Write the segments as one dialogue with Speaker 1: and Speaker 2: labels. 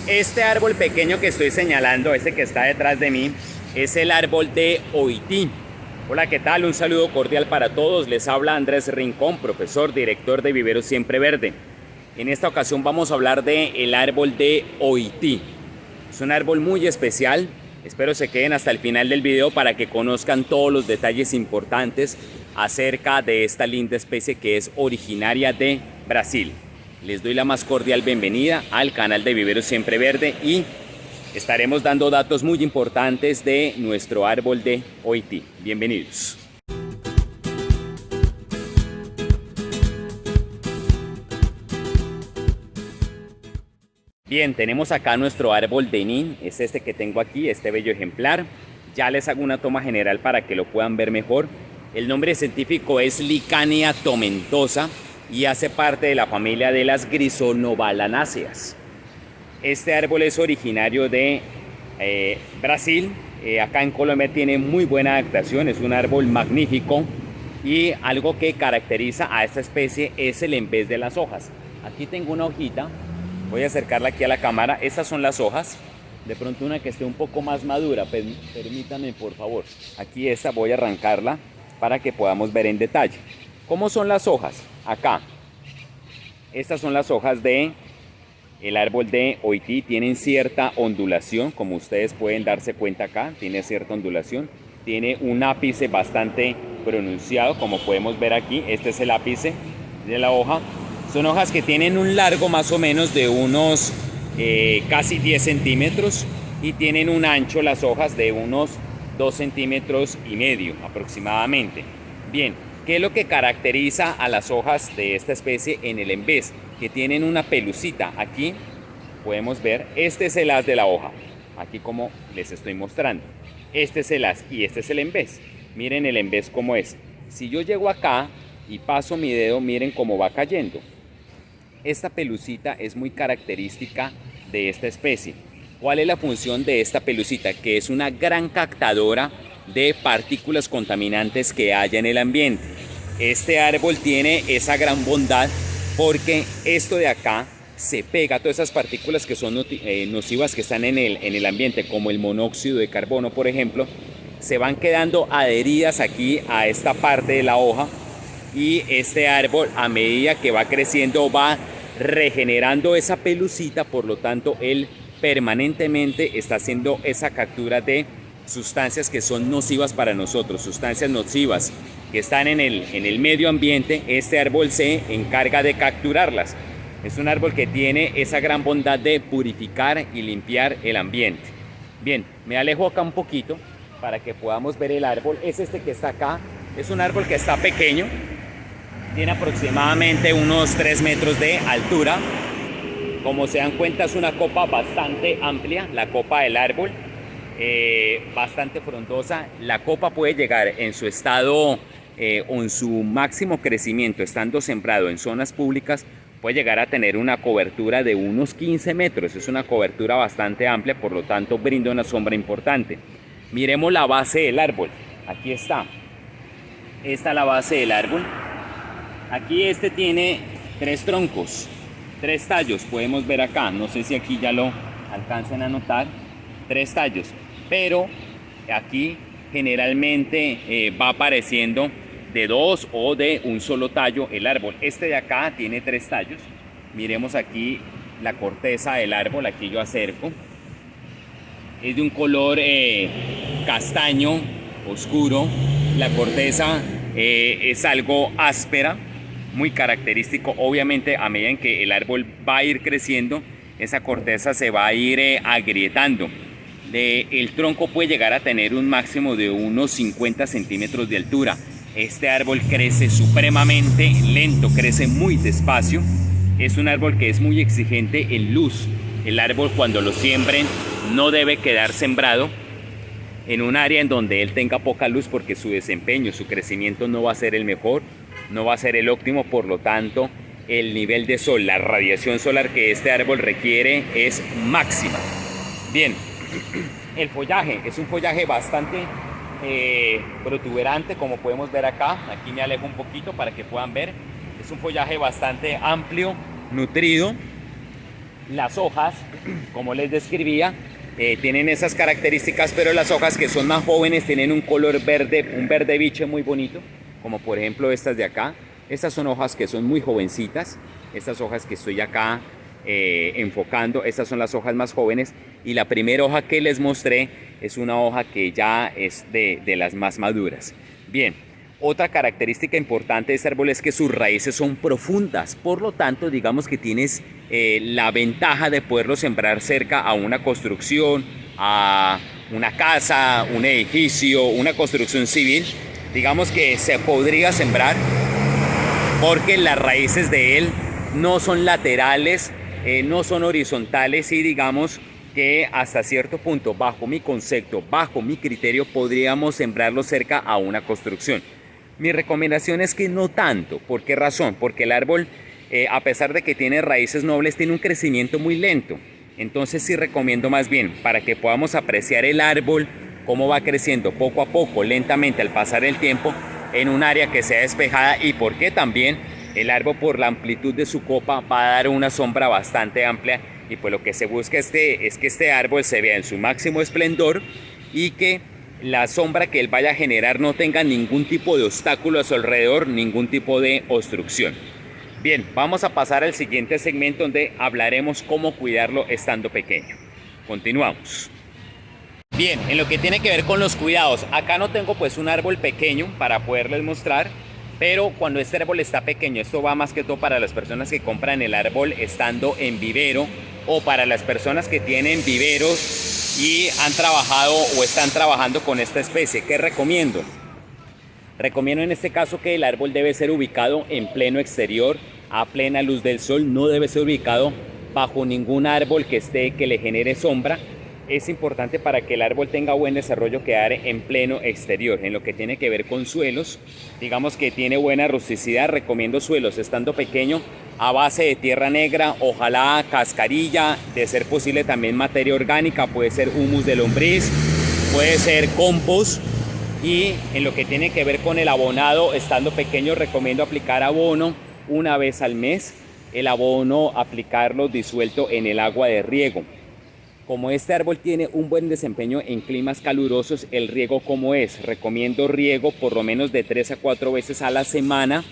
Speaker 1: Este árbol pequeño que estoy señalando, ese que está detrás de mí, es el árbol de Oití. Hola, ¿qué tal? Un saludo cordial para todos. Les habla Andrés Rincón, profesor, director de Vivero Siempre Verde. En esta ocasión vamos a hablar del árbol de Oití. Es un árbol muy especial. Espero se queden hasta el final del video para que conozcan todos los detalles importantes acerca de esta linda especie que es originaria de Brasil. Les doy la más cordial bienvenida al canal de Vivero Siempre Verde y estaremos dando datos muy importantes de nuestro árbol de Oití. Bienvenidos. Bien, tenemos acá nuestro árbol de Nin, es este que tengo aquí, este bello ejemplar. Ya les hago una toma general para que lo puedan ver mejor. El nombre científico es Licania tomentosa y hace parte de la familia de las Grisonobalanáceas. Este árbol es originario de Brasil. Acá en Colombia tiene muy buena adaptación, es un árbol magnífico y algo que caracteriza a esta especie es el embés de las hojas. Aquí tengo una hojita, voy a acercarla aquí a la cámara. Estas son las hojas, de pronto una que esté un poco más madura, permítanme por favor. Aquí esta voy a arrancarla para que podamos ver en detalle. ¿Cómo son las hojas? Acá, estas son las hojas de el árbol de Oití, tienen cierta ondulación, como ustedes pueden darse cuenta acá, tiene cierta ondulación, tiene un ápice bastante pronunciado, como podemos ver aquí. Este es el ápice de la hoja. Son hojas que tienen un largo más o menos de unos casi 10 centímetros y tienen un ancho las hojas de unos 2 centímetros y medio aproximadamente. Bien, ¿qué es lo que caracteriza a las hojas de esta especie en el embés? Que tienen una pelucita. Aquí podemos ver, este es el haz de la hoja, aquí como les estoy mostrando. Este es el haz y este es el embés. Miren el embés cómo es. Si yo llego acá y paso mi dedo, miren cómo va cayendo. Esta pelucita es muy característica de esta especie. ¿Cuál es la función de esta pelucita? Que es una gran captadora de partículas contaminantes que haya en el ambiente. Este árbol tiene esa gran bondad porque esto de acá se pega a todas esas partículas que son nocivas que están en el ambiente, como el monóxido de carbono, por ejemplo, se van quedando adheridas aquí a esta parte de la hoja y este árbol, a medida que va creciendo, va regenerando esa pelucita, por lo tanto él permanentemente está haciendo esa captura de sustancias que son nocivas para nosotros, sustancias nocivas que están en el medio ambiente. Este árbol se encarga de capturarlas. Es un árbol que tiene esa gran bondad de purificar y limpiar el ambiente. Bien, me alejo acá un poquito para que podamos ver el árbol. Es este que está acá, es un árbol que está pequeño, tiene aproximadamente unos 3 metros de altura. Como se dan cuenta, es una copa bastante amplia, la copa del árbol, bastante frondosa. La copa puede llegar en su estado o en su máximo crecimiento, estando sembrado en zonas públicas, puede llegar a tener una cobertura de unos 15 metros. Es una cobertura bastante amplia, por lo tanto brinda una sombra importante. Miremos la base del árbol. Aquí está. Esta es la base del árbol. Aquí este tiene 3 troncos, 3 tallos, podemos ver acá, no sé si aquí ya lo alcancen a notar, 3 tallos, pero aquí generalmente va apareciendo de 2 o de un solo tallo el árbol. Este de acá tiene 3 tallos. Miremos aquí la corteza del árbol, aquí yo acerco, es de un color castaño oscuro. La corteza es algo áspera, muy característico. Obviamente a medida en que el árbol va a ir creciendo, esa corteza se va a ir agrietando. El tronco puede llegar a tener un máximo de unos 50 centímetros de altura. Este árbol crece supremamente lento, crece muy despacio. Es un árbol que es muy exigente en luz. El árbol, cuando lo siembren, no debe quedar sembrado en un área en donde él tenga poca luz, porque su desempeño, su crecimiento no va a ser el mejor, no va a ser el óptimo. Por lo tanto, el nivel de sol, la radiación solar que este árbol requiere es máxima. Bien, el follaje es un follaje bastante protuberante, como podemos ver acá. Aquí me alejo un poquito para que puedan ver. Es un follaje bastante amplio, nutrido. Las hojas, como les describía, tienen esas características, pero las hojas que son más jóvenes tienen un color verde, un verde biche muy bonito, como por ejemplo estas de acá. Estas son hojas que son muy jovencitas, estas hojas que estoy acá enfocando, estas son las hojas más jóvenes, y la primera hoja que les mostré es una hoja que ya es de las más maduras. Bien, otra característica importante de este árbol es que sus raíces son profundas, por lo tanto digamos que tienes la ventaja de poderlo sembrar cerca a una construcción, a una casa, un edificio, una construcción civil. Digamos que se podría sembrar porque las raíces de él no son laterales, no son horizontales, y digamos que hasta cierto punto, bajo mi concepto, bajo mi criterio, podríamos sembrarlo cerca a una construcción. Mi recomendación es que no tanto. ¿Por qué razón? Porque el árbol, a pesar de que tiene raíces nobles, tiene un crecimiento muy lento. Entonces sí recomiendo más bien, para que podamos apreciar el árbol, cómo va creciendo poco a poco, lentamente al pasar el tiempo, en un área que sea despejada, y porque también el árbol, por la amplitud de su copa, va a dar una sombra bastante amplia, y pues lo que se busca es que este árbol se vea en su máximo esplendor y que la sombra que él vaya a generar no tenga ningún tipo de obstáculo a su alrededor, ningún tipo de obstrucción. Bien, vamos a pasar al siguiente segmento donde hablaremos cómo cuidarlo estando pequeño. Continuamos. Bien, en lo que tiene que ver con los cuidados, acá no tengo pues un árbol pequeño para poderles mostrar, pero cuando este árbol está pequeño, esto va más que todo para las personas que compran el árbol estando en vivero, o para las personas que tienen viveros y han trabajado o están trabajando con esta especie. ¿Qué recomiendo? Recomiendo en este caso que el árbol debe ser ubicado en pleno exterior, a plena luz del sol, no debe ser ubicado bajo ningún árbol que le genere sombra. Es importante para que el árbol tenga buen desarrollo quedar en pleno exterior. En lo que tiene que ver con suelos, digamos que tiene buena rusticidad, recomiendo suelos estando pequeño a base de tierra negra, ojalá cascarilla, de ser posible también materia orgánica, puede ser humus de lombriz, puede ser compost. Y en lo que tiene que ver con el abonado, estando pequeño, recomiendo aplicar abono una vez al mes. El abono aplicarlo disuelto en el agua de riego. Como este árbol tiene un buen desempeño en climas calurosos, el riego como es, recomiendo riego por lo menos de 3 a 4 veces a la semana.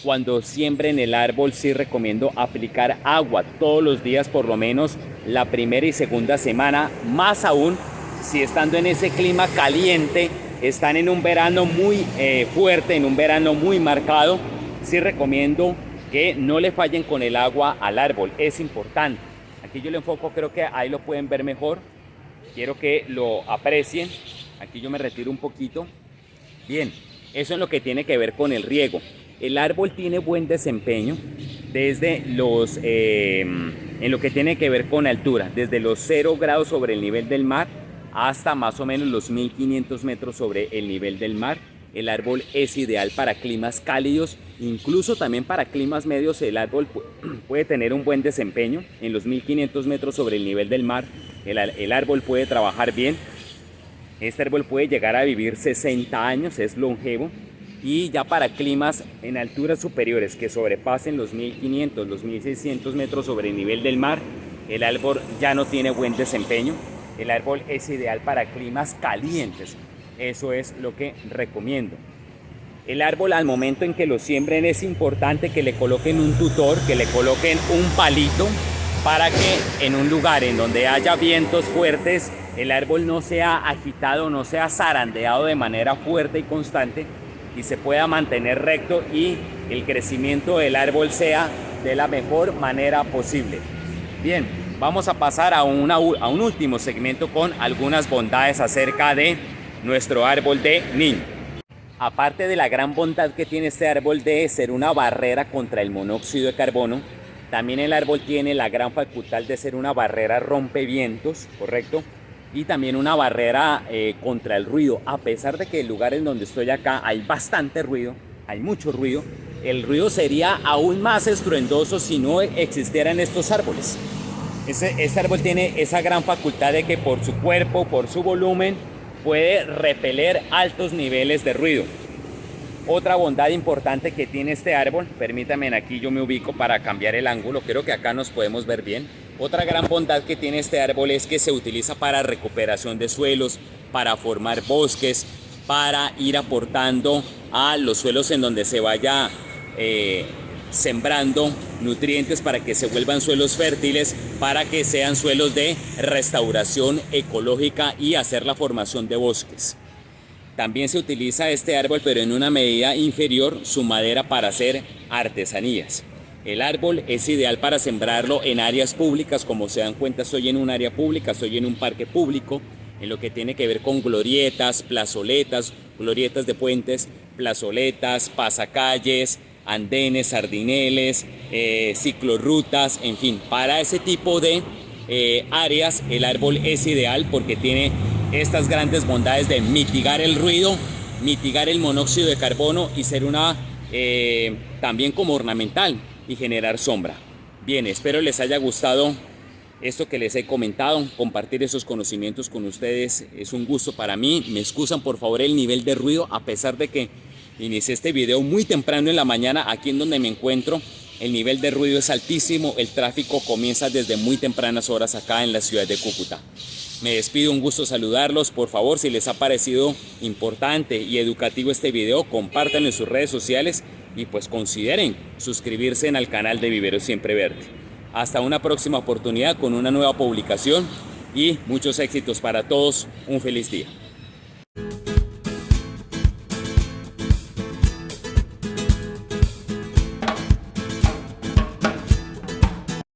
Speaker 1: Cuando siembren el árbol sí recomiendo aplicar agua todos los días, por lo menos la primera y segunda semana, más aún si estando en ese clima caliente, están en un verano muy fuerte, en un verano muy marcado, sí recomiendo que no le fallen con el agua al árbol, es importante. Aquí yo le enfoco, creo que ahí lo pueden ver mejor, quiero que lo aprecien, aquí yo me retiro un poquito. Bien, eso es lo que tiene que ver con el riego. El árbol tiene buen desempeño desde en lo que tiene que ver con altura, desde los 0 grados sobre el nivel del mar hasta más o menos los 1500 metros sobre el nivel del mar. El árbol es ideal para climas cálidos, incluso también para climas medios. El árbol puede tener un buen desempeño en los 1500 metros sobre el nivel del mar. El árbol puede trabajar bien. Este árbol puede llegar a vivir 60 años, es longevo. Y ya para climas en alturas superiores que sobrepasen los 1500, los 1600 metros sobre el nivel del mar, el árbol ya no tiene buen desempeño. El árbol es ideal para climas calientes. Eso es lo que recomiendo. El árbol, al momento en que lo siembren, es importante que le coloquen un tutor, que le coloquen un palito, para que en un lugar en donde haya vientos fuertes, el árbol no sea agitado, no sea zarandeado de manera fuerte y constante, y se pueda mantener recto y el crecimiento del árbol sea de la mejor manera posible. Bien, vamos a pasar a un último segmento con algunas bondades acerca de nuestro árbol de niño. Aparte de la gran bondad que tiene este árbol de ser una barrera contra el monóxido de carbono, también el árbol tiene la gran facultad de ser una barrera rompevientos, ¿correcto? Y también una barrera contra el ruido. A pesar de que en el lugar en donde estoy acá hay bastante ruido, hay mucho ruido, el ruido sería aún más estruendoso si no existieran estos árboles. Este árbol tiene esa gran facultad de que por su cuerpo, por su volumen, puede repeler altos niveles de ruido. Otra bondad importante que tiene este árbol, permítanme, aquí yo me ubico para cambiar el ángulo, creo que acá nos podemos ver bien. Otra gran bondad que tiene este árbol es que se utiliza para recuperación de suelos, para formar bosques, para ir aportando a los suelos en donde se vaya sembrando nutrientes para que se vuelvan suelos fértiles, para que sean suelos de restauración ecológica y hacer la formación de bosques. También se utiliza este árbol, pero en una medida inferior, su madera para hacer artesanías. El árbol es ideal para sembrarlo en áreas públicas. Como se dan cuenta, estoy en un área pública, estoy en un parque público, en lo que tiene que ver con glorietas, plazoletas, glorietas de puentes, plazoletas, pasacalles, andenes, sardineles, ciclorrutas, en fin, para ese tipo de áreas el árbol es ideal porque tiene estas grandes bondades de mitigar el ruido, mitigar el monóxido de carbono y ser también como ornamental y generar sombra. Bien, espero les haya gustado esto que les he comentado, compartir esos conocimientos con ustedes es un gusto para mí. Me excusan por favor el nivel de ruido, a pesar de que inicié este video muy temprano en la mañana. Aquí en donde me encuentro el nivel de ruido es altísimo, el tráfico comienza desde muy tempranas horas acá en la ciudad de Cúcuta. Me despido, un gusto saludarlos. Por favor, si les ha parecido importante y educativo este video, compártanlo en sus redes sociales y pues consideren suscribirse al canal de Vivero Siempre Verde. Hasta una próxima oportunidad con una nueva publicación y muchos éxitos para todos. Un feliz día.